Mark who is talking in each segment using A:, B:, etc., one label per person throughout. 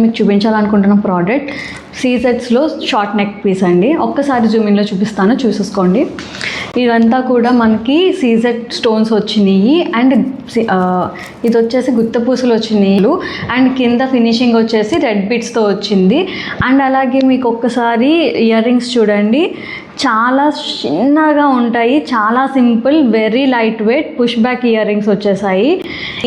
A: మీకు చూపించాలనుకుంటున్న product సీజెట్స్లో short neck piece అండి. ఒక్కసారి జూమిన్లో చూపిస్తాను, చూసేసుకోండి. ఇదంతా కూడా మనకి సీజెట్ స్టోన్స్ వచ్చినాయి అండ్ ఇది వచ్చేసి గుత్తపూసలు వచ్చినాయి అండ్ కింద ఫినిషింగ్ వచ్చేసి రెడ్ బీట్స్తో వచ్చింది. అండ్ అలాగే మీకు ఒక్కసారి ఇయర్ రింగ్స్ చూడండి, చాలా చిన్నగా ఉంటాయి, చాలా simple, very light weight push back ear rings వచ్చేసాయి.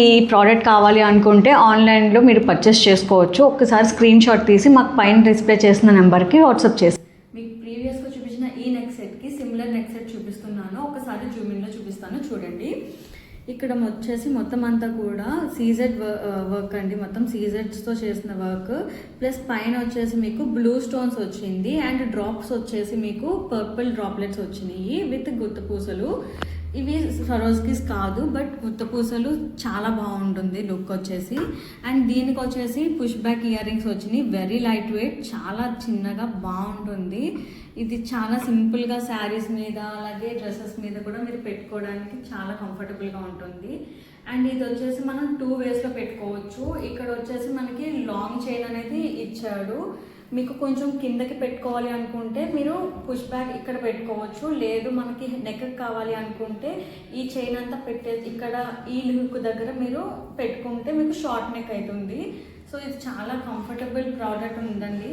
A: ఈ ప్రోడక్ట్ కావాలి అనుకుంటే ఆన్లైన్లో మీరు పర్చేస్ చేసుకోవచ్చు. ఒక్కసారి స్క్రీన్ షాట్ తీసి మాకు పైన డిస్ప్లే చేసిన నెంబర్కి వాట్సాప్ చేసి. మీకు ప్రీవియస్గా చూపించిన ఈ నెక్ సెట్కి సిమిలర్ నెక్ సెట్ చూపిస్తున్నాను, ఒకసారి జూమిన్లో చూపిస్తాను చూడండి. ఇక్కడ వచ్చేసి మొత్తం అంతా కూడా సీజెడ్ వర్క్ అండి, మొత్తం సీజెడ్స్తో చేసిన వర్క్. ప్లస్ పైన వచ్చేసి మీకు బ్లూ స్టోన్స్ వచ్చింది అండ్ డ్రాప్స్ వచ్చేసి మీకు పర్పుల్ డ్రాప్లెట్స్ వచ్చినాయి విత్ గుత్తపూసలు. ఇవి సరోస్కీస్ కాదు, బట్ గుత్తపూసలు చాలా బాగుంటుంది లుక్ వచ్చేసి. అండ్ దీనికి వచ్చేసి పుష్ బ్యాక్ ఇయర్ రింగ్స్ వచ్చినాయి, వెరీ లైట్ వెయిట్, చాలా చిన్నగా బాగుంటుంది. ఇది చాలా సింపుల్గా శారీస్ మీద అలాగే డ్రెస్సెస్ మీద కూడా మీరు పెట్టుకోవడానికి చాలా కంఫర్టబుల్గా ఉంటుంది. అండ్ ఇది వచ్చేసి మనం 2 వేస్లో పెట్టుకోవచ్చు. ఇక్కడ వచ్చేసి మనకి లాంగ్ చైన్ అనేది ఇచ్చాడు. మీకు కొంచెం కిందకి పెట్టుకోవాలి అనుకుంటే మీరు పుష్ బ్యాక్ ఇక్కడ పెట్టుకోవచ్చు, లేదు మనకి నెక్ కావాలి అనుకుంటే ఈ చైన్ అంతా ఇక్కడ ఈ లుక్ దగ్గర మీరు పెట్టుకుంటే మీకు షార్ట్ నెక్ అవుతుంది. సో ఇది చాలా కంఫర్టబుల్ ప్రోడక్ట్ ఉందండి.